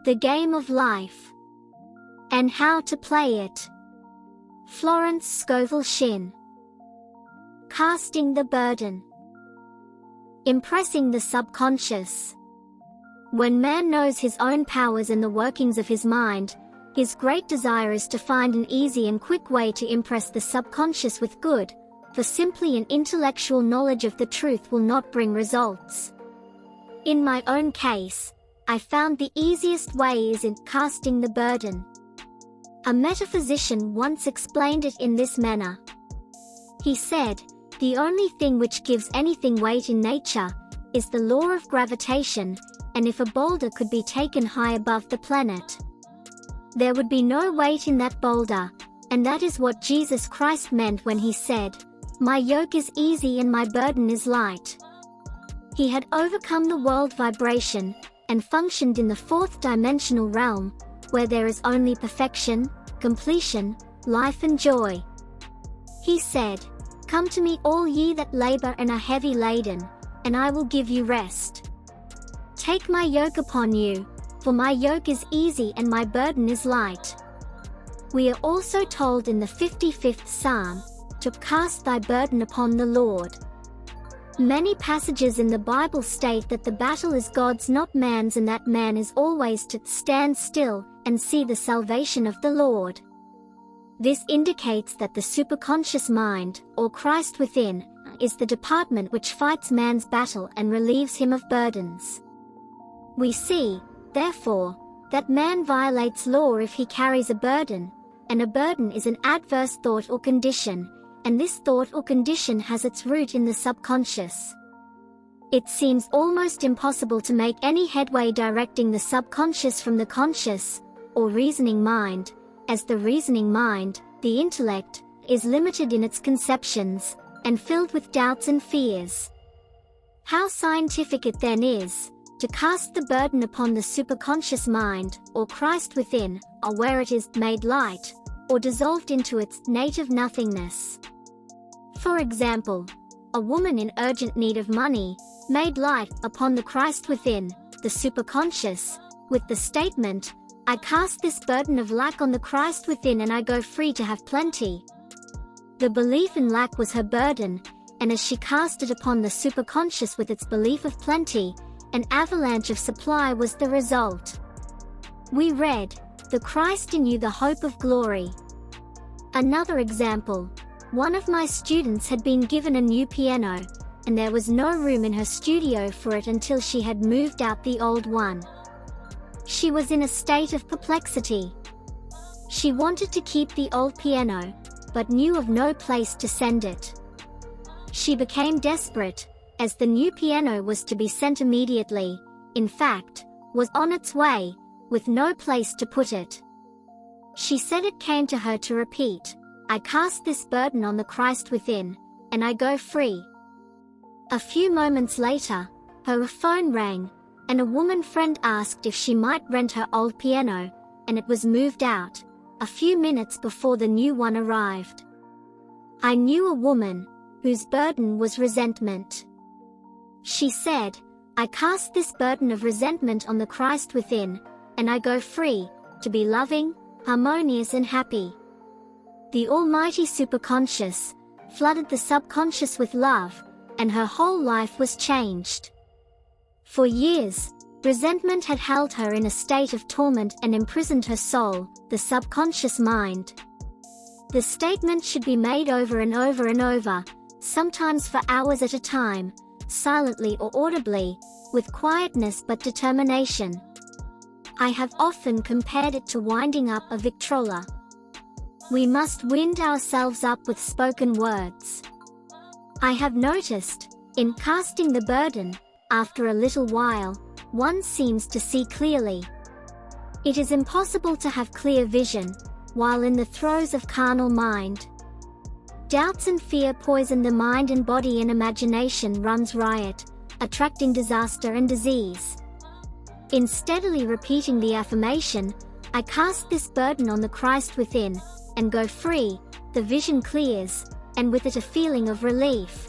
The Game of Life and How to Play It. Florence Scovel Shinn. Casting the Burden. Impressing the subconscious. When man knows his own powers and the workings of his mind, his great desire is to find an easy and quick way to impress the subconscious with good, for simply an intellectual knowledge of the truth will not bring results. In my own case, I found the easiest way is in casting the burden. A metaphysician once explained it in this manner. He said, "The only thing which gives anything weight in nature is the law of gravitation, and if a boulder could be taken high above the planet, there would be no weight in that boulder, and that is what Jesus Christ meant when he said, 'My yoke is easy and my burden is light.'" He had overcome the world vibration, and functioned in the fourth dimensional realm, where there is only perfection, completion, life and joy. He said, "Come to me all ye that labor and are heavy laden, and I will give you rest. Take my yoke upon you, for my yoke is easy and my burden is light." We are also told in the 55th Psalm, to cast thy burden upon the Lord. Many passages in the Bible state that the battle is God's not man's, and that man is always to stand still and see the salvation of the Lord. This indicates that the superconscious mind, or Christ within, is the department which fights man's battle and relieves him of burdens. We see, therefore, that man violates law if he carries a burden, and a burden is an adverse thought or condition, and this thought or condition has its root in the subconscious. It seems almost impossible to make any headway directing the subconscious from the conscious, or reasoning mind, as the reasoning mind, the intellect, is limited in its conceptions, and filled with doubts and fears. How scientific it then is, to cast the burden upon the superconscious mind, or Christ within, or where it is made light, or dissolved into its native nothingness. For example, a woman in urgent need of money, made light upon the Christ within, the superconscious, with the statement, "I cast this burden of lack on the Christ within and I go free to have plenty." The belief in lack was her burden, and as she cast it upon the superconscious with its belief of plenty, an avalanche of supply was the result. We read, "The Christ in you, the hope of glory." Another example. One of my students had been given a new piano, and there was no room in her studio for it until she had moved out the old one. She was in a state of perplexity. She wanted to keep the old piano, but knew of no place to send it. She became desperate, as the new piano was to be sent immediately, in fact, was on its way, with no place to put it. She said it came to her to repeat, "I cast this burden on the Christ within, and I go free." A few moments later, her phone rang, and a woman friend asked if she might rent her old piano, and it was moved out, a few minutes before the new one arrived. I knew a woman, whose burden was resentment. She said, "I cast this burden of resentment on the Christ within, and I go free, to be loving, harmonious and happy." The almighty superconscious flooded the subconscious with love, and her whole life was changed. For years, resentment had held her in a state of torment and imprisoned her soul, the subconscious mind. The statement should be made over and over and over, sometimes for hours at a time, silently or audibly, with quietness but determination. I have often compared it to winding up a Victrola. We must wind ourselves up with spoken words. I have noticed, in casting the burden, after a little while, one seems to see clearly. It is impossible to have clear vision, while in the throes of carnal mind. Doubts and fear poison the mind, and body and imagination runs riot, attracting disaster and disease. In steadily repeating the affirmation, "I cast this burden on the Christ within, and go free," the vision clears, and with it a feeling of relief.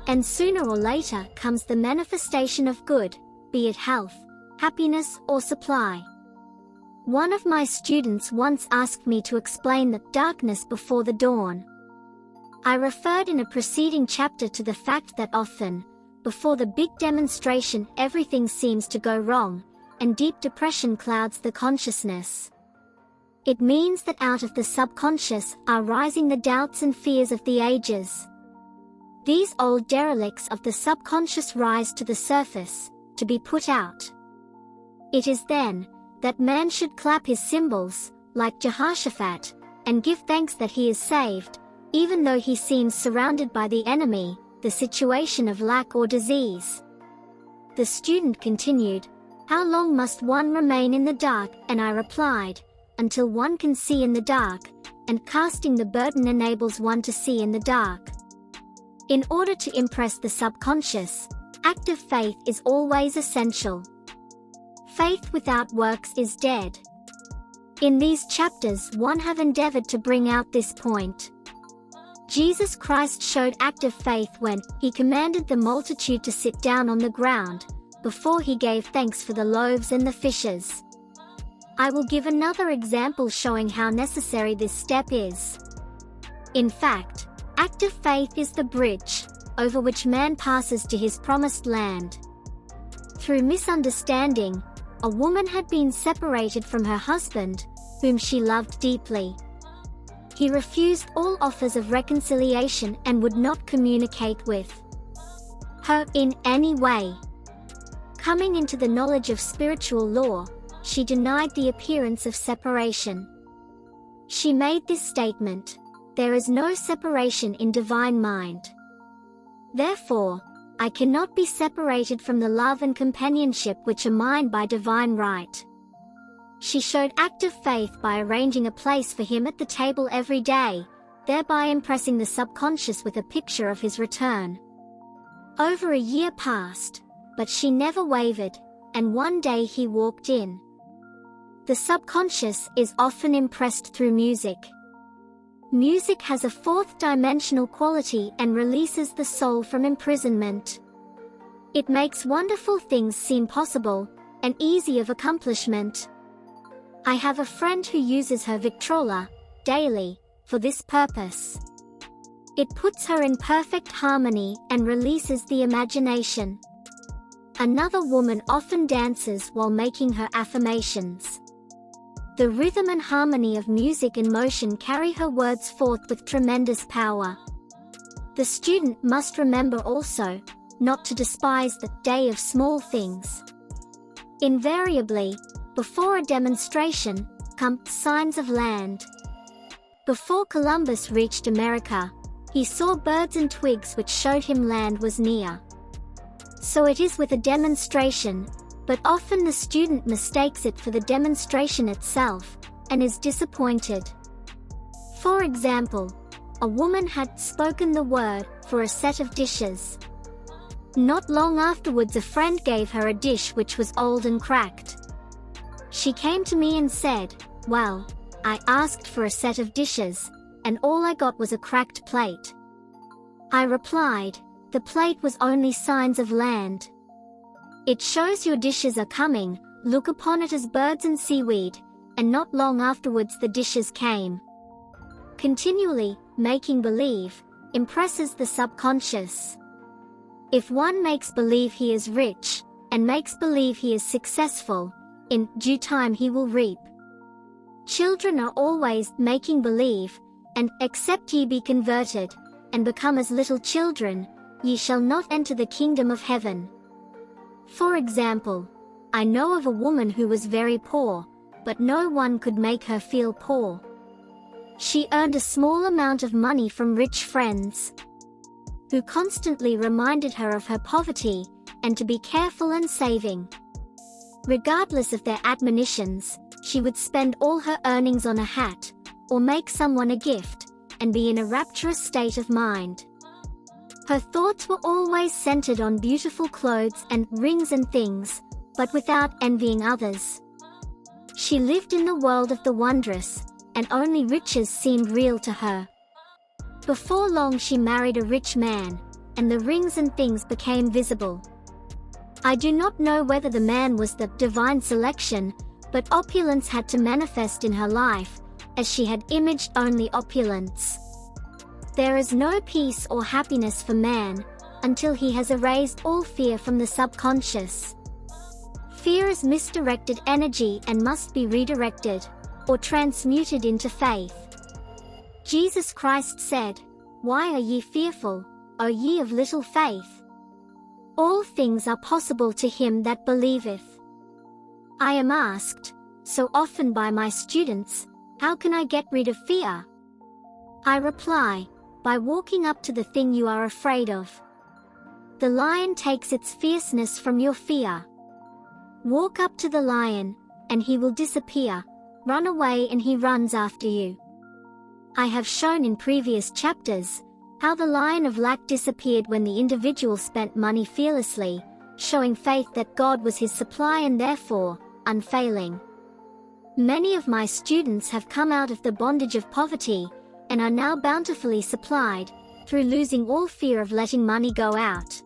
And sooner or later comes the manifestation of good, be it health, happiness or supply. One of my students once asked me to explain the darkness before the dawn. I referred in a preceding chapter to the fact that often, before the big demonstration, everything seems to go wrong, and deep depression clouds the consciousness. It means that out of the subconscious are rising the doubts and fears of the ages. These old derelicts of the subconscious rise to the surface, to be put out. It is then that man should clap his cymbals, like Jehoshaphat, and give thanks that he is saved, even though he seems surrounded by the enemy, the situation of lack or disease. The student continued, "How long must one remain in the dark?" And I replied, "Until one can see in the dark, and casting the burden enables one to see in the dark." In order to impress the subconscious, active faith is always essential. Faith without works is dead. In these chapters one have endeavored to bring out this point. Jesus Christ showed active faith when he commanded the multitude to sit down on the ground, before he gave thanks for the loaves and the fishes. I will give another example showing how necessary this step is. In fact, active faith is the bridge over which man passes to his promised land. Through misunderstanding, a woman had been separated from her husband, whom she loved deeply. He refused all offers of reconciliation and would not communicate with her in any way. Coming into the knowledge of spiritual law, she denied the appearance of separation. She made this statement, "There is no separation in divine mind. Therefore, I cannot be separated from the love and companionship which are mine by divine right." She showed active faith by arranging a place for him at the table every day, thereby impressing the subconscious with a picture of his return. Over a year passed, but she never wavered, and one day he walked in. The subconscious is often impressed through music. Music has a fourth-dimensional quality and releases the soul from imprisonment. It makes wonderful things seem possible, and easy of accomplishment. I have a friend who uses her Victrola, daily, for this purpose. It puts her in perfect harmony and releases the imagination. Another woman often dances while making her affirmations. The rhythm and harmony of music and motion carry her words forth with tremendous power. The student must remember also, not to despise the day of small things. Invariably, before a demonstration, come signs of land. Before Columbus reached America, he saw birds and twigs which showed him land was near. So it is with a demonstration, but often the student mistakes it for the demonstration itself, and is disappointed. For example, a woman had spoken the word for a set of dishes. Not long afterwards a friend gave her a dish which was old and cracked. She came to me and said, "Well, I asked for a set of dishes, and all I got was a cracked plate." I replied, "The plate was only signs of land. It shows your dishes are coming, look upon it as birds and seaweed," and not long afterwards the dishes came. Continually, making believe, impresses the subconscious. If one makes believe he is rich, and makes believe he is successful, in due time he will reap. Children are always making believe, and except ye be converted, and become as little children, ye shall not enter the kingdom of heaven. For example, I know of a woman who was very poor, but no one could make her feel poor. She earned a small amount of money from rich friends, who constantly reminded her of her poverty, and to be careful and saving. Regardless of their admonitions, she would spend all her earnings on a hat, or make someone a gift, and be in a rapturous state of mind. Her thoughts were always centered on beautiful clothes and rings and things, but without envying others. She lived in the world of the wondrous, and only riches seemed real to her. Before long she married a rich man, and the rings and things became visible. I do not know whether the man was the divine selection, but opulence had to manifest in her life, as she had imaged only opulence. There is no peace or happiness for man, until he has erased all fear from the subconscious. Fear is misdirected energy and must be redirected, or transmuted into faith. Jesus Christ said, "Why are ye fearful, O ye of little faith? All things are possible to him that believeth." I am asked so often by my students, how can I get rid of fear? I reply, by walking up to the thing you are afraid of. The lion takes its fierceness from your fear. Walk up to the lion, and he will disappear. Run away and he runs after you. I have shown in previous chapters how the lion of lack disappeared when the individual spent money fearlessly, showing faith that God was his supply and therefore unfailing. Many of my students have come out of the bondage of poverty and are now bountifully supplied through losing all fear of letting money go out.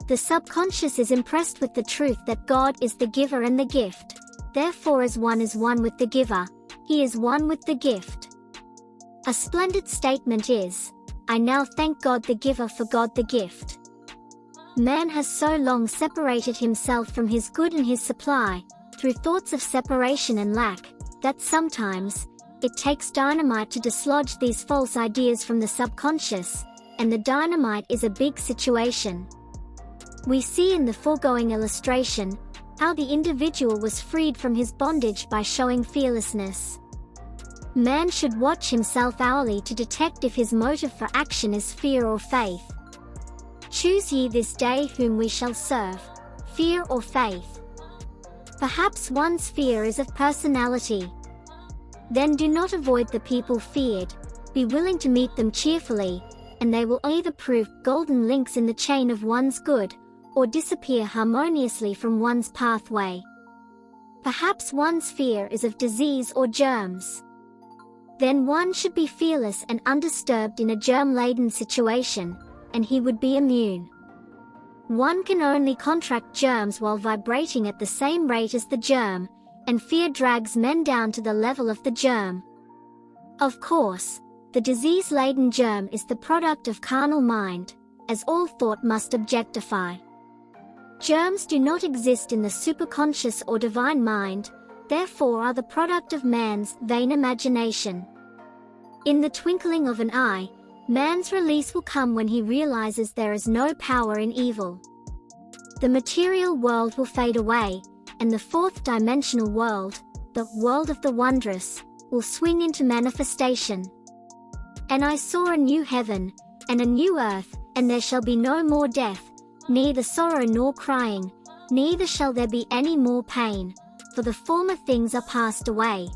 The subconscious is impressed with the truth that God is the giver and the gift. Therefore, as one is one with the giver, he is one with the gift. A splendid statement is, "I now thank God the giver for God the gift." Man has so long separated himself from his good and his supply, through thoughts of separation and lack, that sometimes it takes dynamite to dislodge these false ideas from the subconscious, and the dynamite is a big situation. We see in the foregoing illustration how the individual was freed from his bondage by showing fearlessness. Man should watch himself hourly to detect if his motive for action is fear or faith. Choose ye this day whom we shall serve, fear or faith. Perhaps one's fear is of personality. Then do not avoid the people feared, be willing to meet them cheerfully, and they will either prove golden links in the chain of one's good, or disappear harmoniously from one's pathway. Perhaps one's fear is of disease or germs. Then one should be fearless and undisturbed in a germ-laden situation, and he would be immune. One can only contract germs while vibrating at the same rate as the germ, and fear drags men down to the level of the germ. Of course, the disease-laden germ is the product of carnal mind, as all thought must objectify. Germs do not exist in the superconscious or divine mind, therefore are the product of man's vain imagination. In the twinkling of an eye, man's release will come when he realizes there is no power in evil. The material world will fade away, and the fourth dimensional world, the world of the wondrous, will swing into manifestation. And I saw a new heaven, and a new earth, and there shall be no more death, neither sorrow nor crying, neither shall there be any more pain, for the former things are passed away.